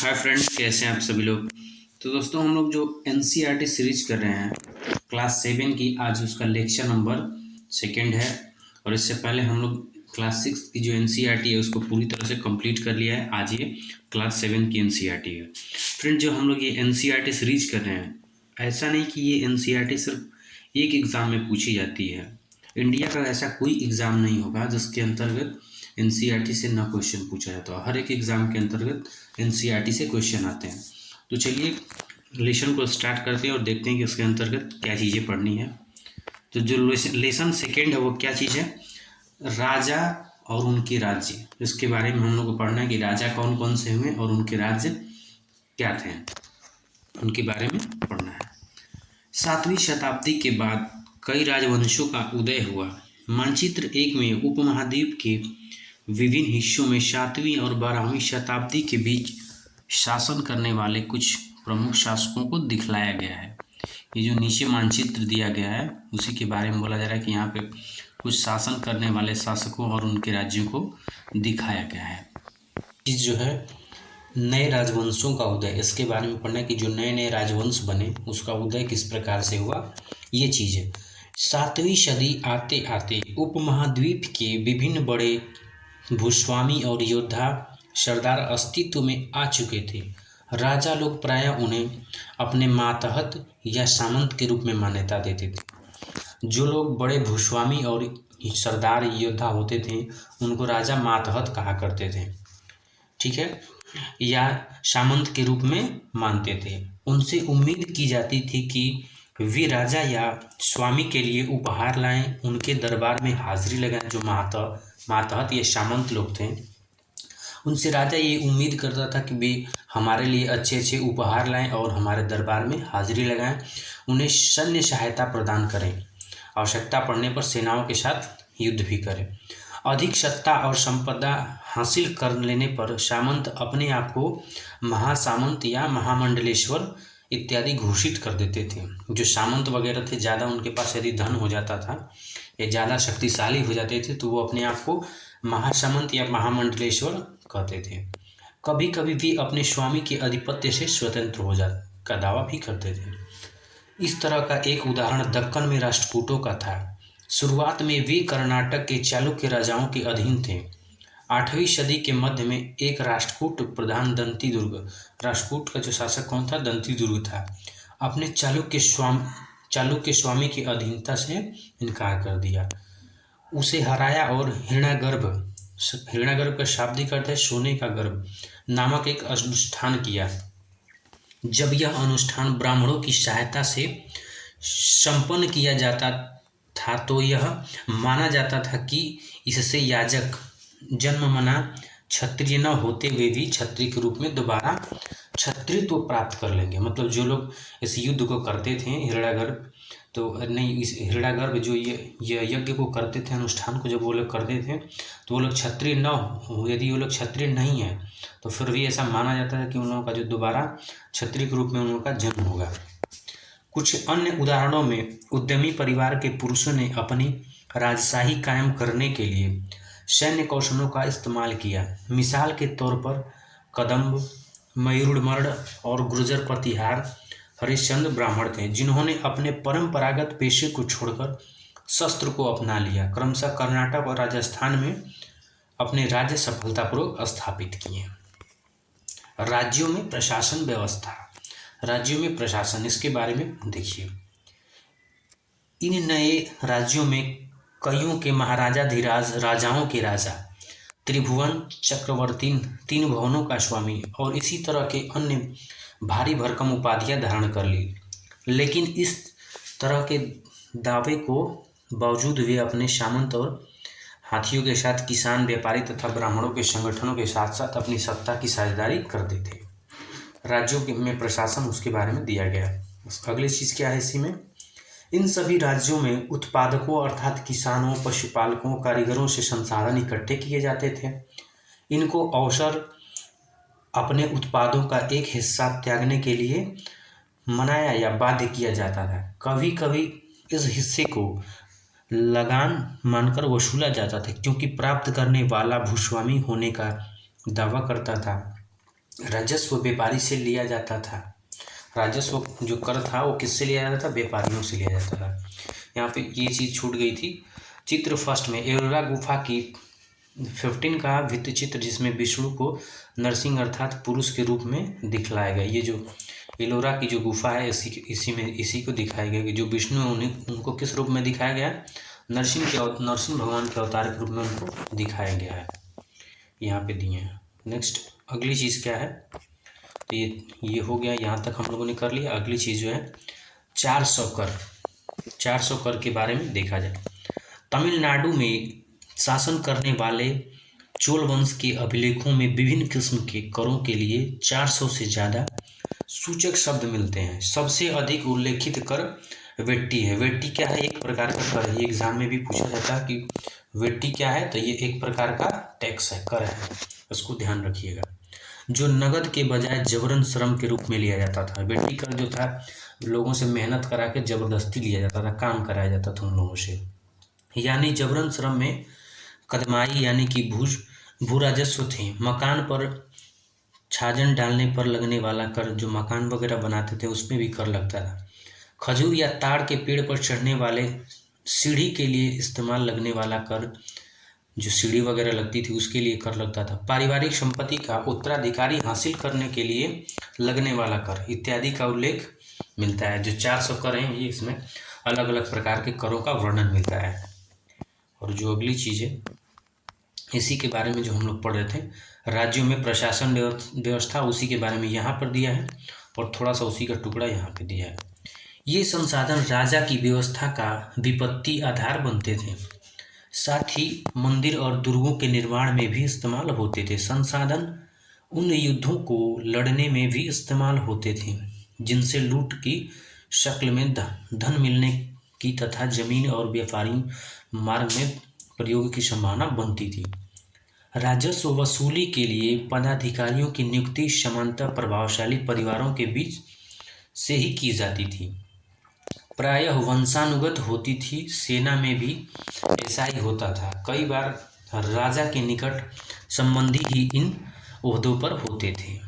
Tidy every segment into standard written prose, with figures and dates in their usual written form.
Hi friends, कैसे हैं आप सभी लोग। तो दोस्तों, हम लोग जो एनसीईआरटी सीरीज कर रहे हैं क्लास 7 की, आज उसका लेक्चर नंबर सेकंड है। और इससे पहले हम लोग क्लास 6 की जो एनसीईआरटी है उसको पूरी तरह से कंप्लीट कर लिया है। आज ये क्लास 7 की एनसीईआरटी है। फ्रेंड, जो हम लोग ये एनसीईआरटी सीरीज कर रहे हैं, ऐसा नहीं कि ये एनसीईआरटी सिर्फ एक एग्ज़ाम में पूछी जाती है। इंडिया का ऐसा कोई एग्ज़ाम नहीं होगा जिसके अंतर्गत एनसीईआरटी से ना क्वेश्चन पूछा जाता है। हर एक एग्ज़ाम के अंतर्गत एनसीईआरटी से क्वेश्चन आते हैं। तो चलिए लेसन को स्टार्ट करते हैं और देखते हैं कि उसके अंतर्गत क्या चीज़ें पढ़नी है। तो जो लेसन सेकेंड है वो क्या चीज़ है, राजा और उनके राज्य। इसके बारे में हम लोग को पढ़ना है कि राजा कौन कौन से हुए और उनके राज्य क्या थे, उनके बारे में पढ़ना है। 7वीं शताब्दी के बाद कई राजवंशों का उदय हुआ। मानचित्र 1 में उपमहाद्वीप के विभिन्न हिस्सों में 7वीं और 12वीं शताब्दी के बीच शासन करने वाले कुछ प्रमुख शासकों को दिखलाया गया है। ये जो नीचे मानचित्र दिया गया है उसी के बारे में बोला जा रहा है कि यहाँ पे कुछ शासन करने वाले शासकों और उनके राज्यों को दिखाया गया है। चीज़ जो है नए राजवंशों का उदय, इसके बारे में पढ़ना है कि जो नए नए राजवंश बने उसका उदय किस प्रकार से हुआ, ये चीज़ है। 7वीं सदी आते आते उपमहाद्वीप के विभिन्न बड़े भूस्वामी और योद्धा सरदार अस्तित्व में आ चुके थे। राजा लोग प्रायः उन्हें अपने मातहत या सामंत के रूप में मान्यता देते थे। जो लोग बड़े भूस्वामी और सरदार योद्धा होते थे उनको राजा मातहत कहा करते थे, ठीक है, या सामंत के रूप में मानते थे। उनसे उम्मीद की जाती थी कि वे राजा या स्वामी के लिए उपहार लाएं, उनके दरबार में हाजिरी लगाएं। जो मातहत या सामंत लोग थे उनसे राजा ये उम्मीद करता था कि वे हमारे लिए अच्छे अच्छे उपहार लाएं और हमारे दरबार में हाजिरी लगाएं, उन्हें सैन्य सहायता प्रदान करें, आवश्यकता पड़ने पर सेनाओं के साथ युद्ध भी करें। अधिक सत्ता और संपदा हासिल कर लेने पर सामंत अपने आप को महासामंत या महामंडलेश्वर इत्यादि घोषित कर देते थे। जो सामंत वगैरह थे, ज़्यादा उनके पास यदि धन हो जाता था या ज़्यादा शक्तिशाली हो जाते थे तो वो अपने आप को महासामंत या महामंडलेश्वर कहते थे। कभी कभी वे अपने स्वामी के आधिपत्य से स्वतंत्र हो जा का दावा भी करते थे। इस तरह का एक उदाहरण दक्कन में राष्ट्रकूटों का था। शुरुआत में वे कर्नाटक के चालुक्य राजाओं के अधीन थे। 8वीं सदी के मध्य में एक राष्ट्रकूट प्रधान दंती दुर्ग, राष्ट्रकूट का जो शासक कौन था, दंती दुर्ग था, अपने चालुक्य स्वामी की अधीनता से इनकार कर दिया, उसे हराया और हिरण्यागर्भ का शाब्दिक अर्थ है सोने का गर्भ नामक एक अनुष्ठान किया। जब यह अनुष्ठान ब्राह्मणों की सहायता से संपन्न किया जाता था तो यह माना जाता था कि इससे याजक जन्म मना क्षत्रिय न होते हुए भी क्षत्रिय के रूप में दोबारा क्षत्रियत्व प्राप्त कर लेंगे। मतलब जो लोग इस युद्ध को करते थे हिरण्यागर्भ, तो नहीं, इस हिरण्यागर्भ जो ये यज्ञ को करते थे, अनुष्ठान को जब वो लोग करते थे तो वो लोग क्षत्रिय न हो, यदि वो लोग क्षत्रिय नहीं है तो फिर भी ऐसा माना जाता है कि उन लोगों का जो दोबारा क्षत्रिय के रूप में उन लोगों का जन्म होगा। कुछ अन्य उदाहरणों में उद्यमी परिवार के पुरुषों ने अपनी राजशाही कायम करने के लिए सैन्य कौशलों का इस्तेमाल किया। मिसाल के तौर पर कदम्ब, मयूरमर्द और गुर्जर प्रतिहार हरिश्चंद्र ब्राह्मण थे जिन्होंने अपने परंपरागत पेशे को छोड़कर शस्त्र को अपना लिया। क्रमशः कर्नाटक और राजस्थान में अपने राज्य सफलतापूर्वक स्थापित किए। राज्यों में प्रशासन व्यवस्था, राज्यों में प्रशासन, इसके बारे में देखिए। इन नए राज्यों में कईयों के महाराजाधिराज, राजाओं के राजा, त्रिभुवन चक्रवर्ती, 3 भवनों का स्वामी और इसी तरह के अन्य भारी भरकम उपाधियां धारण कर ली। लेकिन इस तरह के दावे को बावजूद वे अपने सामंत और हाथियों के साथ किसान, व्यापारी तथा ब्राह्मणों के संगठनों के साथ साथ अपनी सत्ता की साझेदारी करते थे। राज्यों में प्रशासन, उसके बारे में दिया गया। अगली चीज़ क्या है इसी में, इन सभी राज्यों में उत्पादकों अर्थात किसानों, पशुपालकों, कारीगरों से संसाधन इकट्ठे किए जाते थे। इनको अवसर अपने उत्पादों का एक हिस्सा त्यागने के लिए मनाया या बाध्य किया जाता था। कभी कभी इस हिस्से को लगान मानकर वसूला जाता था क्योंकि प्राप्त करने वाला भूस्वामी होने का दावा करता था। राजस्व व्यापारी से लिया जाता था। राजस्व जो कर था वो किससे लिया जाता था? व्यापारियों से लिया जाता था। यहाँ पे ये चीज़ छूट गई थी। चित्र फर्स्ट में एलोरा गुफा की 15 का भित्ति चित्र, जिसमें विष्णु को नरसिंह अर्थात पुरुष के रूप में दिखलाया गया। ये जो एलोरा की जो गुफा है इसी को दिखाया गया कि जो विष्णु है उनको किस रूप में दिखाया गया? नरसिंह भगवान के अवतार के रूप में उनको दिखाया गया है, यहाँ पे दिए हैं। नेक्स्ट अगली चीज़ क्या है? तो ये हो गया, यहाँ तक हम लोगों ने कर लिया। अगली चीज़ जो है 400 कर। 400 कर के बारे में देखा जाए। तमिलनाडु में शासन करने वाले चोल वंश के अभिलेखों में विभिन्न किस्म के करों के लिए 400 से ज़्यादा सूचक शब्द मिलते हैं। सबसे अधिक उल्लेखित कर वेट्टी है। वेट्टी क्या है? एक प्रकार का कर है। ये एग्जाम में भी पूछा जाता है कि वेट्टी क्या है, तो ये एक प्रकार का टैक्स है, कर है, उसको ध्यान रखिएगा। जो नगद के बजाय जबरन श्रम के रूप में लिया जाता था। वेट्टी कर जो था लोगों से मेहनत करा के जबरदस्ती लिया जाता था, काम कराया जाता था उन लोगों से। यानी जबरन श्रम में कदमाई यानी कि भू राजस्व थे। मकान पर छाजन डालने पर लगने वाला कर, जो मकान वगैरह बनाते थे उसमें भी कर लगता था। खजूर या ताड़ के पेड़ पर चढ़ने वाले सीढ़ी के लिए इस्तेमाल लगने वाला कर, जो सीढ़ी वगैरह लगती थी उसके लिए कर लगता था। पारिवारिक संपत्ति का उत्तराधिकारी हासिल करने के लिए लगने वाला कर इत्यादि का उल्लेख मिलता है। जो 400 कर हैं ये इसमें अलग अलग प्रकार के करों का वर्णन मिलता है। और जो अगली चीज़ है इसी के बारे में जो हम लोग पढ़ रहे थे, राज्यों में प्रशासन व्यवस्था, उसी के बारे में यहाँ पर दिया है और थोड़ा सा उसी का टुकड़ा यहाँ पे दिया है। ये संसाधन राजा की व्यवस्था का विपत्ति आधार बनते थे, साथ ही मंदिर और दुर्गों के निर्माण में भी इस्तेमाल होते थे। संसाधन उन युद्धों को लड़ने में भी इस्तेमाल होते थे जिनसे लूट की शक्ल में धन मिलने की तथा जमीन और व्यापारी मार्ग में प्रयोग की संभावना बनती थी। राजस्व वसूली के लिए पदाधिकारियों की नियुक्ति सामान्यतः प्रभावशाली परिवारों के बीच से ही की जाती थी, प्रायः वंशानुगत होती थी। सेना में भी ऐसा ही होता था। कई बार राजा के निकट संबंधी ही इन ओहदों पर होते थे।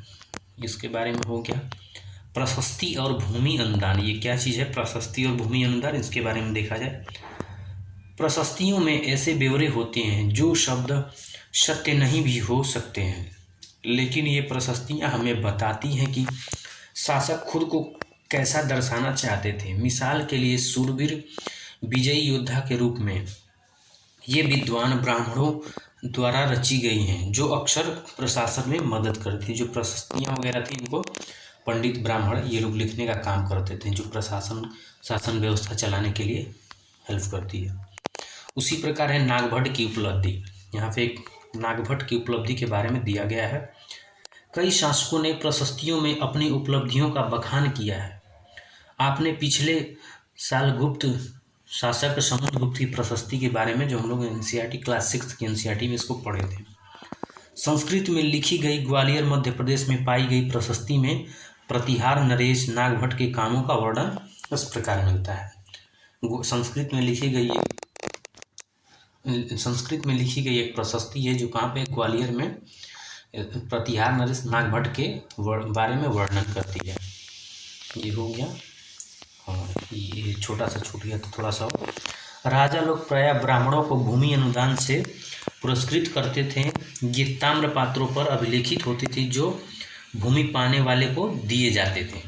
इसके बारे में हो गया। प्रशस्ति और भूमि अनुदान, ये क्या चीज़ है? प्रशस्ति और भूमि अनुदान, इसके बारे में देखा जाए। प्रशस्तियों में ऐसे ब्यौरे होते हैं जो शब्द सत्य नहीं भी हो सकते हैं, लेकिन ये प्रशस्तियाँ हमें बताती हैं कि शासक खुद को कैसा दर्शाना चाहते थे। मिसाल के लिए शूरवीर विजयी योद्धा के रूप में ये विद्वान ब्राह्मणों द्वारा रची गई हैं, जो अक्सर प्रशासन में मदद करती। जो प्रशस्तियाँ वगैरह थी इनको पंडित ब्राह्मण ये लोग लिखने का काम करते थे, जो शासन व्यवस्था चलाने के लिए हेल्प करती है। उसी प्रकार है नागभट्ट की उपलब्धि। यहाँ पे एक नागभट्ट की उपलब्धि के बारे में दिया गया है। कई शासकों ने प्रशस्तियों में अपनी उपलब्धियों का बखान किया है। आपने पिछले साल गुप्त शासक समुद्रगुप्त की प्रशस्ति के बारे में, जो हम लोग एनसीईआरटी क्लास 6 की एनसीईआरटी में इसको पढ़े थे। संस्कृत में लिखी गई ग्वालियर मध्य प्रदेश में पाई गई प्रशस्ति में प्रतिहार नरेश नागभट्ट के कामों का वर्णन इस प्रकार मिलता है। संस्कृत में लिखी गई एक प्रशस्ति है जो कहाँ पे? ग्वालियर में प्रतिहार नरेश नागभट्ट के बारे में वर्णन करती है। ये हो गया। हाँ, ये छोटा सा छूट गया तो थोड़ा सा। राजा लोग प्रायः ब्राह्मणों को भूमि अनुदान से पुरस्कृत करते थे। ये ताम्र पात्रों पर अभिलेखित होती थी जो भूमि पाने वाले को दिए जाते थे।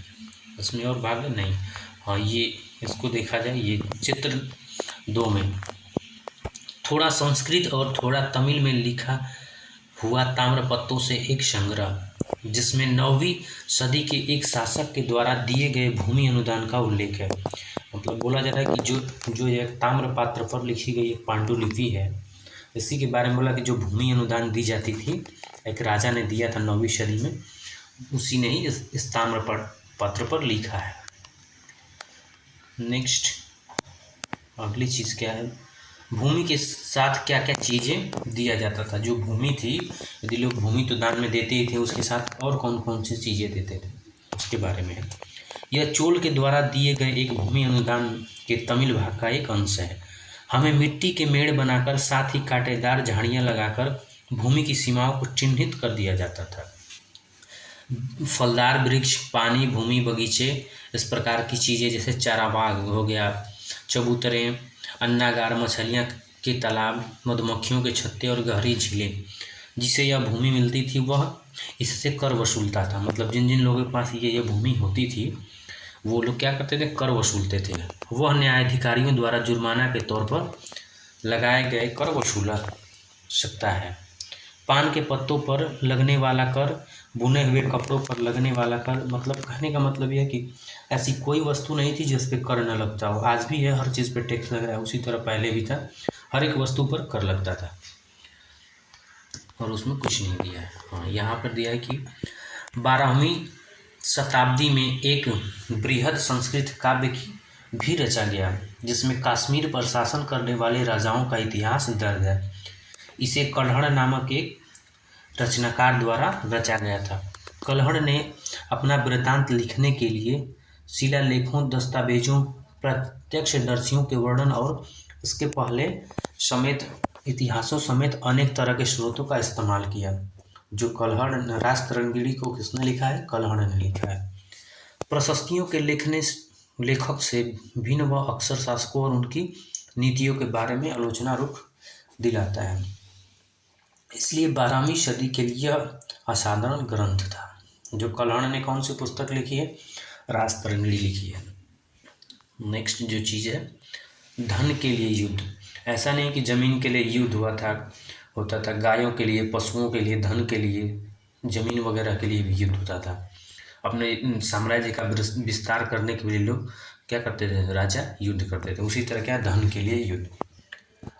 इसमें और भाग नहीं। हाँ, ये इसको देखा जाए, ये चित्र 2 में थोड़ा संस्कृत और थोड़ा तमिल में लिखा हुआ ताम्रपत्रों से एक संग्रह, जिसमें 9वीं सदी के एक शासक के द्वारा दिए गए भूमि अनुदान का उल्लेख है। मतलब बोला जा रहा है कि जो एक ताम्रपात्र पर लिखी गई एक पांडुलिपि है, इसी के बारे में बोला कि जो भूमि अनुदान दी जाती थी, एक राजा ने दिया था 9वीं सदी में, उसी ने ही इस ताम्रपत्र पर लिखा है। नेक्स्ट अगली चीज़ क्या है? भूमि के साथ क्या क्या चीज़ें दिया जाता था। जो भूमि थी, यदि लोग भूमि तो दान में देते ही थे, उसके साथ और कौन कौन सी चीज़ें देते थे उसके बारे में है। यह चोल के द्वारा दिए गए एक भूमि अनुदान के तमिल भाग का एक अंश है। हमें मिट्टी के मेड़ बनाकर साथ ही कांटेदार झाड़ियाँ लगाकर भूमि की सीमाओं को चिन्हित कर दिया जाता था। फलदार वृक्ष, पानी, भूमि, बगीचे, इस प्रकार की चीज़ें जैसे चाराबाग हो गया, चबूतरें, अन्नागार, मछलियाँ के तालाब, मधुमक्खियों के छत्ते और गहरी झीलें जिसे यह भूमि मिलती थी वह इससे कर वसूलता था। मतलब जिन जिन लोगों के पास ये भूमि होती थी वो लोग क्या करते थे, कर वसूलते थे। वह न्यायाधिकारियों द्वारा जुर्माना के तौर पर लगाए गए कर वसूला सकता है। पान के पत्तों पर लगने वाला कर, बुने हुए कपड़ों पर लगने वाला कर, मतलब कहने का मतलब यह है कि ऐसी कोई वस्तु नहीं थी जिस पे कर न लगता हो। आज भी है, हर चीज़ पे टैक्स लग रहा है, उसी तरह पहले भी था, हर एक वस्तु पर कर लगता था और उसमें कुछ नहीं दिया है। हाँ, यहाँ पर दिया है कि 12वीं शताब्दी में एक बृहद संस्कृत काव्य भी रचा गया जिसमें कश्मीर पर शासन करने वाले राजाओं का इतिहास दर्ज है। इसे कल्हड़ नामक एक रचनाकार द्वारा रचा गया था। कल्हड़ ने अपना वृत्तांत लिखने के लिए शिलालेखों, दस्तावेजों, प्रत्यक्षदर्शियों के वर्णन और इसके पहले समेत इतिहासों समेत अनेक तरह के स्रोतों का इस्तेमाल किया। जो कल्हड़, राज तरंगिणी को किसने लिखा है? कल्हड़ ने लिखा है। प्रशस्तियों के लेखक से भिन्न वह अक्सर शासकों और उनकी नीतियों के बारे में आलोचना रुख दिलाता है। इसलिए 12वीं सदी के लिए असाधारण ग्रंथ था। जो कल्हड़ ने कौन सी पुस्तक लिखी है? राज तरंगिणी लिखी है। नेक्स्ट जो चीज़ है, धन के लिए युद्ध। ऐसा नहीं कि जमीन के लिए युद्ध होता था, गायों के लिए, पशुओं के लिए, धन के लिए, जमीन वगैरह के लिए भी युद्ध होता था। अपने साम्राज्य का विस्तार करने के लिए लोग क्या करते थे? राजा युद्ध करते थे। उसी तरह क्या, धन के लिए युद्ध।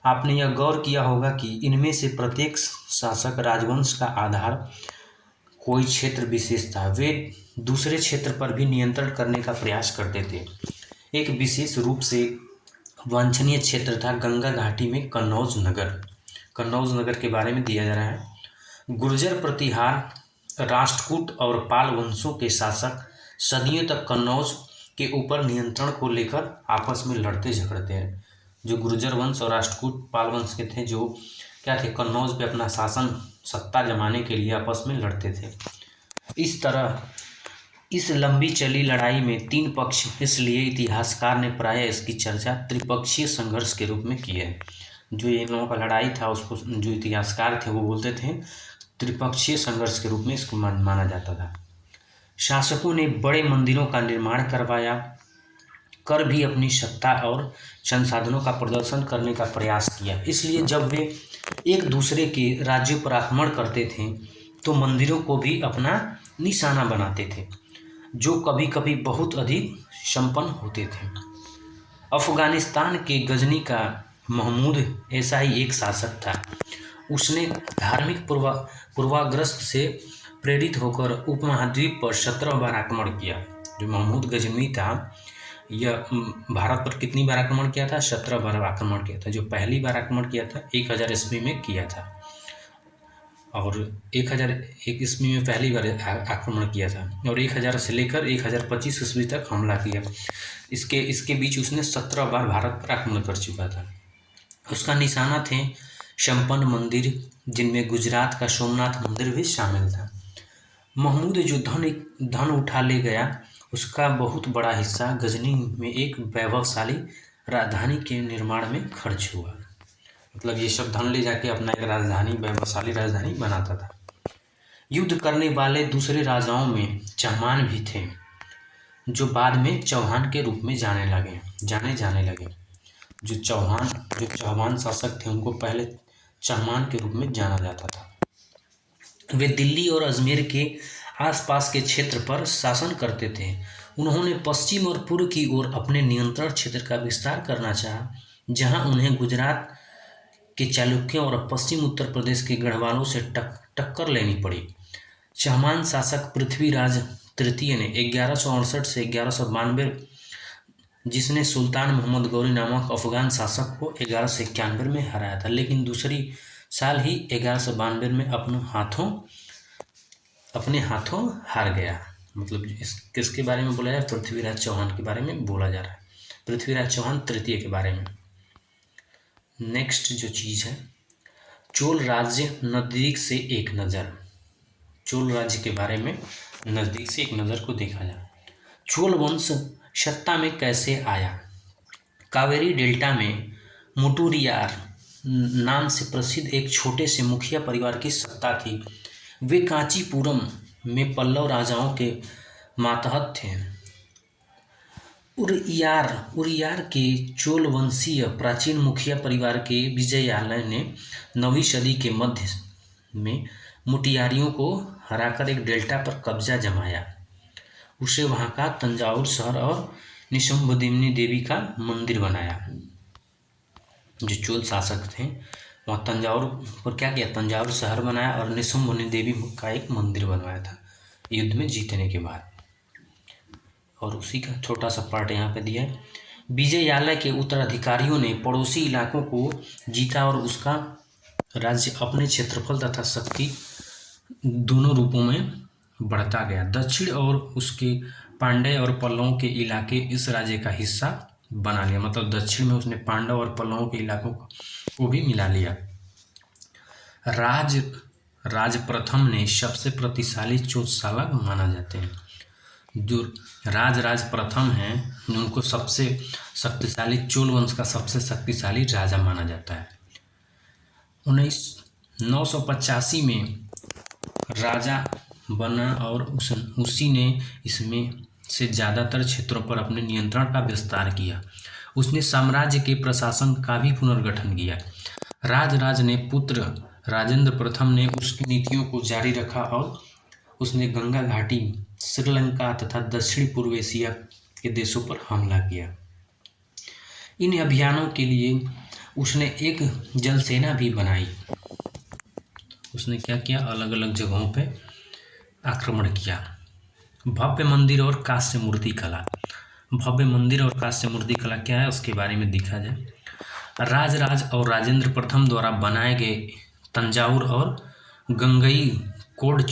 आपने यह गौर किया होगा कि इनमें से प्रत्येक शासक राजवंश का आधार कोई क्षेत्र विशेष था। वे दूसरे क्षेत्र पर भी नियंत्रण करने का प्रयास करते थे। एक विशेष रूप से वांछनीय क्षेत्र था गंगा घाटी में कन्नौज नगर। कन्नौज नगर के बारे में दिया जा रहा है। गुर्जर, प्रतिहार, राष्ट्रकूट और पाल वंशों के शासक सदियों तक कन्नौज के ऊपर नियंत्रण को लेकर आपस में लड़ते झगड़ते हैं। जो गुर्जर वंश और राष्ट्रकूट पाल वंश के थे, जो क्या थे, कन्नौज पे अपना सत्ता जमाने के लिए आपस में लड़ते थे। इस तरह इस लंबी चली लड़ाई में 3 पक्ष, इसलिए इतिहासकार ने प्रायः इसकी चर्चा त्रिपक्षीय संघर्ष के रूप में की है। जो इन लोगों का लड़ाई था उसको जो इतिहासकार थे वो बोलते थे त्रिपक्षीय संघर्ष के रूप में इसको माना जाता था। शासकों ने बड़े मंदिरों का निर्माण करवाया कर भी अपनी सत्ता और संसाधनों का प्रदर्शन करने का प्रयास किया। इसलिए जब वे एक दूसरे के राज्यों पर आक्रमण करते थे तो मंदिरों को भी अपना निशाना बनाते थे, जो कभी कभी बहुत अधिक संपन्न होते थे। अफगानिस्तान के गजनी का महमूद ऐसा ही एक शासक था। उसने धार्मिक पूर्वाग्रस्त से प्रेरित होकर उपमहाद्वीप पर 17 बार आक्रमण किया। जो महमूद गजनी था, यह भारत पर कितनी बार आक्रमण किया था? 17 बार आक्रमण किया था। जो पहली बार आक्रमण किया था 1000 ईस्वी में किया था, और 1001 ईस्वी में पहली बार आक्रमण किया था, और 1000 से लेकर 1025 ईस्वी तक हमला किया। इसके बीच उसने 17 बार भारत पर आक्रमण कर चुका था। उसका निशाना थे संपन्न मंदिर, जिनमें गुजरात का सोमनाथ मंदिर भी शामिल था। महमूद जो धन उठा ले गया, उसका बहुत बड़ा हिस्सा गजनी में एक वैभवशाली राजधानी के निर्माण में खर्च हुआ। मतलब ये सब धन ले जाके अपना एक राजधानी, वैभवशाली राजधानी बनाता था। युद्ध करने वाले दूसरे राजाओं में चहमान भी थे, जो बाद में चौहान के रूप में जाने जाने लगे। जो चौहान शासक थे उनको पहले चहमान के रूप में जाना जाता था। वे दिल्ली और अजमेर के आसपास के क्षेत्र पर शासन करते थे। उन्होंने पश्चिम और पूर्व की ओर अपने नियंत्रण क्षेत्र का विस्तार करना चाहा, जहां उन्हें गुजरात के चालुक्यों और पश्चिम उत्तर प्रदेश के गढ़वालों से टक्कर लेनी पड़ी। चहमान शासक पृथ्वीराज तृतीय ने 1168 से 1192, जिसने सुल्तान मोहम्मद गौरी नामक अफगान शासक को 1191 में हराया था, लेकिन दूसरी साल ही 1192 में अपने हाथों हार गया। मतलब किसके बारे में बोला जाए? पृथ्वीराज चौहान के बारे में बोला जा रहा है, पृथ्वीराज चौहान तृतीय के बारे में। नेक्स्ट जो चीज़ है, चोल राज्य नज़दीक से एक नज़र। चोल राज्य के बारे में नज़दीक से एक नज़र को देखा जाए। चोल वंश सत्ता में कैसे आया? कावेरी डेल्टा में मुटुरियार नाम से प्रसिद्ध एक छोटे से मुखिया परिवार की सत्ता थी। वे कांचीपुरम में पल्लव राजाओं के मातहत थे। उरियार के चोल वंशीय प्राचीन मुखिया परिवार के विजयालय ने 9वीं सदी के मध्य में मुटियारियों को हराकर एक डेल्टा पर कब्जा जमाया। उसे वहाँ का तंजावुर शहर और निशंभदेवी देवी का मंदिर बनाया। जो चोल शासक थे वहाँ तंजावुर पर क्या किया, तंजावुर शहर बनाया और निशंभदेवी देवी का एक मंदिर बनवाया था युद्ध में जीतने के बाद। और उसी का छोटा सा पार्ट यहाँ पे दिया है। विजयालय के उत्तराधिकारियों ने पड़ोसी इलाकों को जीता और उसका राज्य अपने क्षेत्रफल तथा शक्ति दोनों रूपों में बढ़ता गया। दक्षिण और उसके पांड्य और पल्लवों के इलाके इस राज्य का हिस्सा बना लिया। मतलब दक्षिण में उसने पांडव और पल्लवों के इलाकों को भी मिला लिया। राज प्रथम ने सबसे प्रतिशाली चोलसालक माना जाते हैं। जो राज प्रथम हैं उनको सबसे शक्तिशाली, चोल वंश का सबसे शक्तिशाली राजा माना जाता है। 985 में राजा बना और उसी ने इसमें से ज़्यादातर क्षेत्रों पर अपने नियंत्रण का विस्तार किया। उसने साम्राज्य के प्रशासन का भी पुनर्गठन किया। राज ने पुत्र राजेंद्र प्रथम ने उसकी नीतियों को जारी रखा और उसने गंगा घाटी, श्रीलंका तथा दक्षिण पूर्व एशिया के देशों पर हमला किया। इन अभियानों के लिए उसने एक जलसेना भी बनाई। उसने क्या किया, अलग अलग जगहों पे आक्रमण किया। भव्य मंदिर और कांस्य मूर्ति कला। भव्य मंदिर और कांस्य मूर्ति कला क्या है उसके बारे में देखा जाए। राज और राजेंद्र प्रथम द्वारा बनाए गए तंजावुर और गंगईकोंड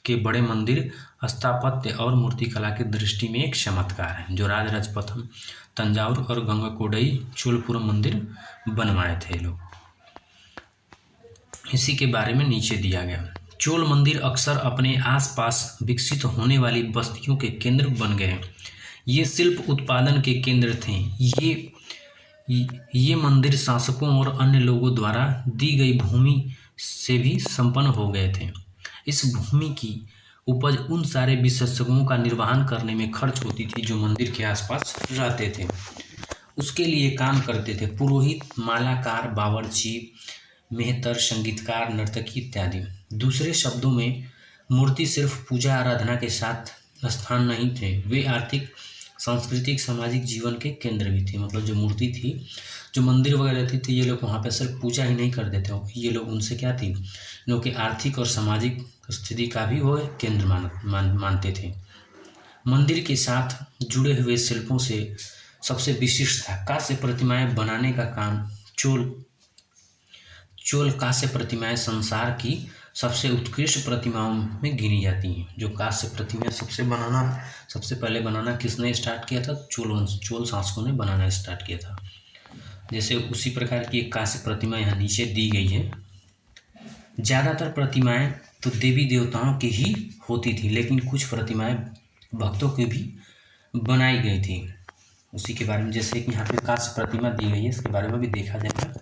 के बड़े मंदिर स्थापत्य और मूर्तिकला की दृष्टि में एक चमत्कार है। जो राज प्रथम तंजावुर और गंगईकोंड मंदिर बनवाए थे लोग, इसी के बारे में नीचे दिया गया। चोल मंदिर अक्सर अपने आसपास विकसित होने वाली बस्तियों के केंद्र बन गए। ये शिल्प उत्पादन के केंद्र थे। ये मंदिर शासकों और अन्य लोगों द्वारा दी गई भूमि से भी संपन्न हो गए थे। इस भूमि की उपज उन सारे विशेषज्ञों का निर्वहन करने में खर्च होती थी जो मंदिर के आसपास रहते थे। उसके लिए काम करते थे पुरोहित, मालाकार, बावर्ची, मेहतर, संगीतकार, नर्तकी इत्यादि। दूसरे शब्दों में मूर्ति सिर्फ पूजा आराधना के साथ स्थान नहीं थे, वे आर्थिक, सांस्कृतिक, सामाजिक जीवन के केंद्र भी थे। मतलब जो मूर्ति थी, जो मंदिर वगैरह रहती थी, ये लोग वहाँ पे सिर्फ पूजा ही नहीं करते थे, ये लोग उनसे क्या थी, लोग के आर्थिक और सामाजिक स्थिति का भी वो केंद्र मानते थे। मंदिर के साथ जुड़े हुए शिल्पों से सबसे विशिष्ट था कांस्य प्रतिमाएं बनाने का काम। चोल कांस्य प्रतिमाएं संसार की सबसे उत्कृष्ट प्रतिमाओं में गिनी जाती हैं। जो कांस्य प्रतिमाएं सबसे पहले बनाना किसने स्टार्ट किया था? चोल शासकों ने बनाना स्टार्ट किया था। जैसे उसी प्रकार की एक कांस्य प्रतिमा यहाँ नीचे दी गई है। ज़्यादातर प्रतिमाएं तो देवी देवताओं की ही होती थी, लेकिन कुछ प्रतिमाएं भक्तों की भी बनाई गई थी। उसी के बारे में, जैसे कि यहाँ पे कांस्य प्रतिमा दी गई है, इसके बारे में भी देखा जाएगा।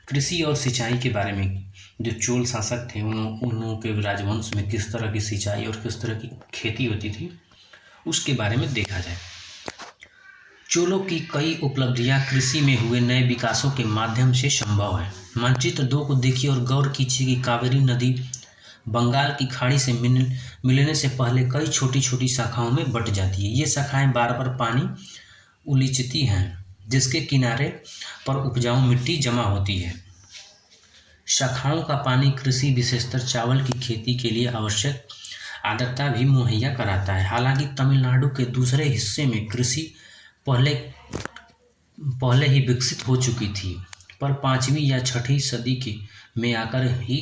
कृषि और सिंचाई के बारे में, जो चोल शासक थे उन लोगों के राजवंश में किस तरह की सिंचाई और किस तरह की खेती होती थी, उसके बारे में देखा जाए। चोलों की कई उपलब्धियां कृषि में हुए नए विकासों के माध्यम से संभव है। मानचित्र 2 को देखिए और गौर कीजिए कि कावेरी नदी बंगाल की खाड़ी से मिलने से पहले कई छोटी छोटी शाखाओं में बट जाती है। ये शाखाएं बार बार पानी उलीचती हैं, जिसके किनारे पर उपजाऊ मिट्टी जमा होती है। शाखाओं का पानी कृषि, विशेषकर चावल की खेती के लिए आवश्यक आर्द्रता भी मुहैया कराता है। हालांकि तमिलनाडु के दूसरे हिस्से में कृषि पहले ही विकसित हो चुकी थी, पर 5वीं या 6वीं सदी में आकर ही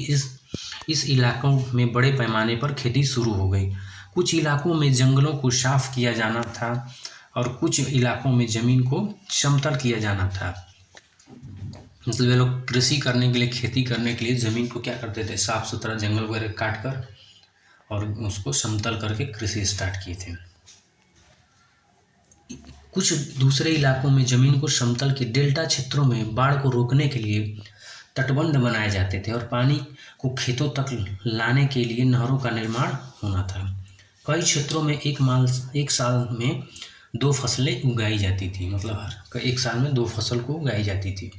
इस इलाकों में बड़े पैमाने पर खेती शुरू हो गई। कुछ इलाकों में जंगलों को साफ किया जाना था और कुछ इलाकों में ज़मीन को समतल किया जाना था। मतलब ये लोग कृषि करने के लिए, खेती करने के लिए ज़मीन को क्या करते थे, साफ सुथरा जंगल वगैरह काट कर और उसको समतल करके कृषि स्टार्ट किए थे। कुछ दूसरे इलाकों में ज़मीन को समतल के डेल्टा क्षेत्रों में बाढ़ को रोकने के लिए तटबंध बनाए जाते थे और पानी को खेतों तक लाने के लिए नहरों का निर्माण होना था। कई क्षेत्रों में एक साल में 2 फसलें उगाई जाती थी, मतलब हर एक साल में 2 फसल को उगाई जाती थी।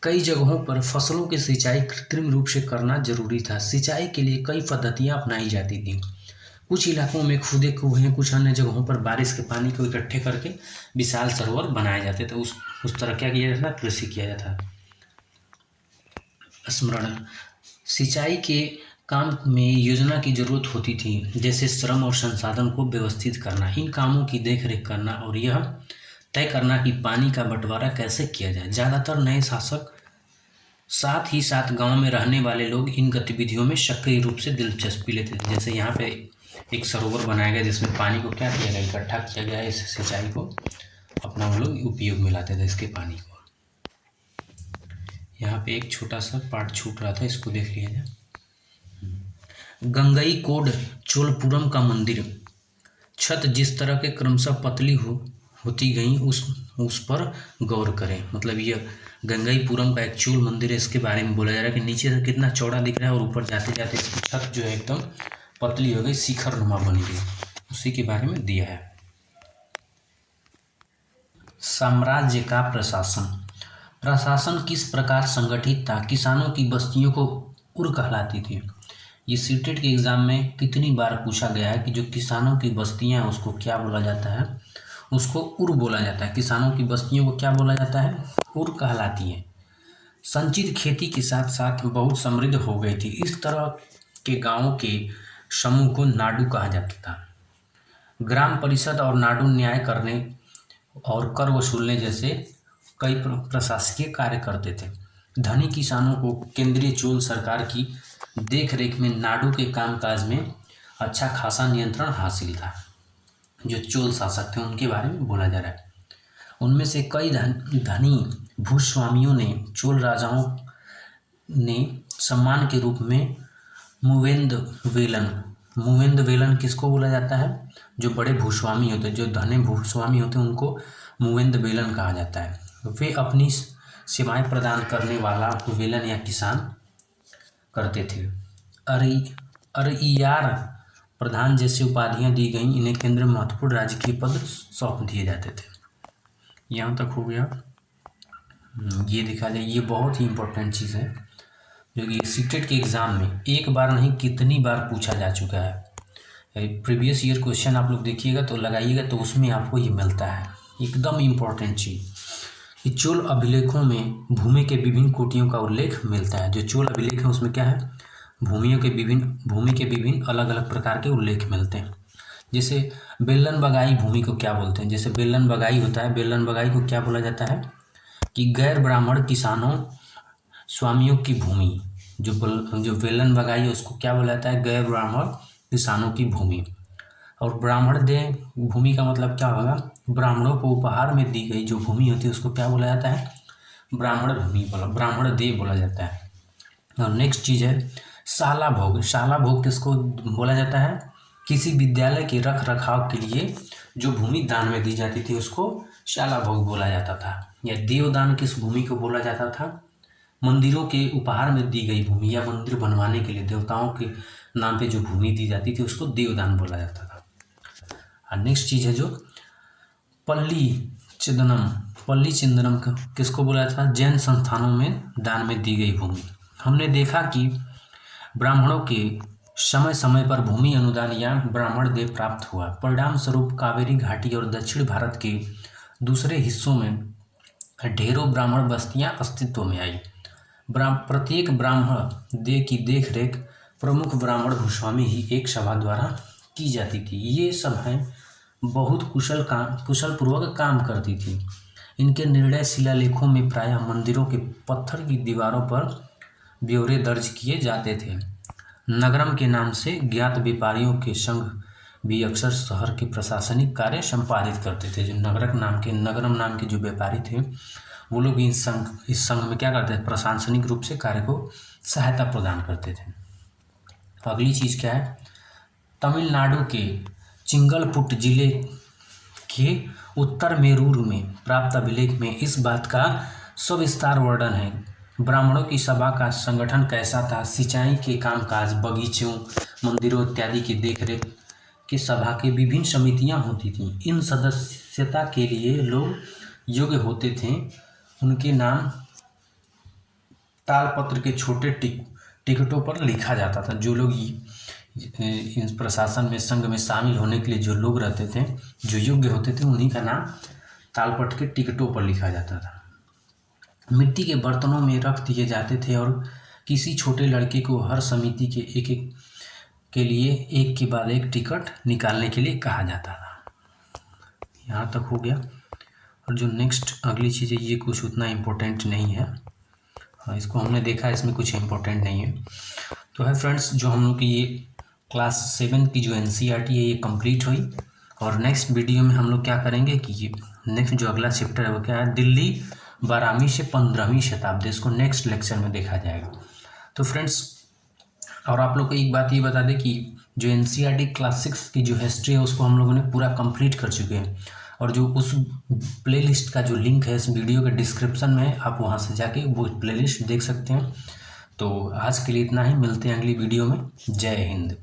कई जगहों पर फसलों की सिंचाई कृत्रिम रूप से करना जरूरी था। सिंचाई के लिए कई पद्धतियां अपनाई जाती थी। कुछ इलाकों में खुदे कुएं, कुछ अन्य जगहों पर बारिश के पानी को इकट्ठे करके विशाल सरोवर बनाए जाते थे। उस तरह क्या किया जाता था, कृषि किया जाता। स्मरण, सिंचाई के काम में योजना की जरूरत होती थी, जैसे श्रम और संसाधन को व्यवस्थित करना, इन कामों की देखरेख करना और यह तय करना कि पानी का बंटवारा कैसे किया जाए। ज़्यादातर नए शासक साथ ही साथ गांव में रहने वाले लोग इन गतिविधियों में सक्रिय रूप से दिलचस्पी लेते थे। जैसे यहाँ पे एक सरोवर बनाया गया जिसमें पानी को क्या किया गया, इकट्ठा किया गया, इस सिंचाई को अपना वो लोग उपयोग में लाते थे इसके पानी को। यहाँ पे एक छोटा सा पार्ट छूट रहा था, इसको देख लिया जाए। गंगईकोंड चोलपुरम का मंदिर, छत जिस तरह के क्रमशः पतली होती गई उस पर गौर करें। मतलब ये गंगईपुरम का एक चोल मंदिर है, इसके बारे में बोला जा रहा है कि नीचे से कितना चौड़ा दिख रहा है और ऊपर जाते जाते इसकी छत जो है एकदम पतली हो गई, शिखर नुमा बन गई, उसी के बारे में दिया है। साम्राज्य का प्रशासन किस प्रकार संगठित था। किसानों की बस्तियों को उर कहलाती थी। ये सीटेट के एग्जाम में कितनी बार पूछा गया है कि जो किसानों की बस्तियां हैं उसको क्या बोला जाता है, उसको उर बोला जाता है। किसानों की बस्तियों को क्या बोला जाता है, उर कहलाती है। संचित खेती के साथ साथ बहुत समृद्ध हो गई थी। इस तरह के गांवों के समूह को नाडु कहा जाता था। ग्राम परिषद और नाडु न्याय करने और कर वसूलने जैसे कई प्रशासकीय कार्य करते थे। धनी किसानों को केंद्रीय चोल सरकार की देखरेख में नाडु के कामकाज में अच्छा खासा नियंत्रण हासिल था। जो चोल शासक थे उनके बारे में बोला जा रहा है। उनमें से कई धनी भूस्वामियों ने चोल राजाओं ने सम्मान के रूप में मुवेंद वेलन किसको बोला जाता है, जो बड़े भूस्वामी होते हैं, जो धनी भूस्वामी होते हैं उनको मुवेंद वेलन कहा जाता है। वे अपनी सेवाएं प्रदान करने वाला वेलन या किसान करते थे। अरइयार प्रधान जैसी उपाधियां दी गई। इन्हें केंद्र में महत्वपूर्ण राजकीय पद सौंप दिए जाते थे। यहाँ तक हो गया। ये देखा जाए, ये बहुत ही इंपॉर्टेंट चीज़ है जो कि सीटेट के एग्ज़ाम में एक बार नहीं कितनी बार पूछा जा चुका है। प्रीवियस ईयर क्वेश्चन आप लोग देखिएगा तो लगाइएगा तो उसमें आपको ये मिलता है, एकदम इम्पोर्टेंट चीज़ कि चोल अभिलेखों में भूमि के विभिन्न कोटियों का उल्लेख मिलता है। जो चोल अभिलेख है उसमें क्या है, भूमि के विभिन्न अलग अलग प्रकार के उल्लेख मिलते हैं। जैसे बेलन बगाई भूमि को क्या बोलते हैं, जैसे बेलन बगाई होता है, बेलन बगाई को क्या बोला जाता है कि गैर ब्राह्मण किसानों स्वामियों की भूमि। जो बेलन बगाई है उसको क्या बोला जाता है, गैर ब्राह्मण किसानों की भूमि। और ब्राह्मण दे भूमि का मतलब क्या होगा, ब्राह्मणों को उपहार में दी गई जो भूमि होती है उसको क्या बोला जाता है, ब्राह्मण भूमि ब्राह्मण दे बोला जाता है। और नेक्स्ट चीज़ है शाला भोग। शाला भोग किसको बोला जाता है, किसी विद्यालय के रख रखाव के लिए जो भूमि दान में दी जाती थी उसको शाला भोग बोला जाता था। या देवदान किस भूमि को बोला जाता था, मंदिरों के उपहार में दी गई भूमि या मंदिर बनवाने के लिए देवताओं के नाम पे जो भूमि दी जाती थी उसको देवदान बोला जाता था। और नेक्स्ट चीज़ है जो पल्ली चिंदनम किसको बोला जाता था, जैन संस्थानों में दान में दी गई भूमि। हमने देखा कि ब्राह्मणों के समय समय पर भूमि अनुदान या ब्राह्मण देय प्राप्त हुआ। परिणाम स्वरूप कावेरी घाटी और दक्षिण भारत के दूसरे हिस्सों में ढेरों ब्राह्मण बस्तियां अस्तित्व में आई। प्रत्येक ब्राह्मण देय की देखरेख प्रमुख ब्राह्मण भूस्वामी ही एक सभा द्वारा की जाती थी। ये सभाएं बहुत कुशल पूर्वक काम करती थी। इनके निर्णय शिलालेखों में प्रायः मंदिरों के पत्थर की दीवारों पर ब्यौरे दर्ज किए जाते थे। नगरम के नाम से ज्ञात व्यापारियों के संघ भी अक्सर शहर के प्रशासनिक कार्य संपादित करते थे। जो नगरम नाम के जो व्यापारी थे वो लोग इस संघ में क्या करते थे, प्रशासनिक रूप से कार्य को सहायता प्रदान करते थे। अगली चीज़ क्या है, तमिलनाडु के चिंगलपुट जिले के उत्तर मेरूर में प्राप्त अभिलेख में इस बात का सविस्तार वर्णन है। ब्राह्मणों की सभा का संगठन कैसा था? सिंचाई के कामकाज, बगीचों, मंदिरों इत्यादि की देखरेख की सभा की विभिन्न समितियां होती थीं। इन सदस्यता के लिए लोग योग्य होते थे। उनके नाम तालपत्र के छोटे टिकटों पर लिखा जाता था। जो लोग इस प्रशासन में, संघ में शामिल होने के लिए जो लोग रहते थे, जो योग्य होते थे, उन्हीं का नाम तालपत्र के टिकटों पर लिखा जाता था। मिट्टी के बर्तनों में रख दिए जाते थे और किसी छोटे लड़के को हर समिति के एक के लिए एक के बाद एक टिकट निकालने के लिए कहा जाता था। यहाँ तक हो गया। और जो नेक्स्ट अगली चीज़ है, ये कुछ उतना इम्पोर्टेंट नहीं है। इसको हमने देखा, इसमें कुछ इम्पोर्टेंट नहीं है। तो है फ्रेंड्स, जो हम लोग की ये क्लास 7 की जो NCERT है ये कंप्लीट हुई। और नेक्स्ट वीडियो में हम लोग क्या करेंगे कि ये नेक्स्ट जो अगला चैप्टर है वो क्या है, दिल्ली 12वीं से 15वीं शताब्दी। इसको नेक्स्ट लेक्चर में देखा जाएगा। तो फ्रेंड्स, और आप लोग को एक बात ये बता दें कि जो NCERT क्लास 6 की जो हिस्ट्री है उसको हम लोगों ने पूरा कंप्लीट कर चुके हैं। और जो उस प्लेलिस्ट का जो लिंक है इस वीडियो के डिस्क्रिप्शन में, आप वहाँ से जाके वो प्लेलिस्ट देख सकते हैं। तो आज के लिए इतना ही, मिलते हैं अगली वीडियो में। जय हिंद।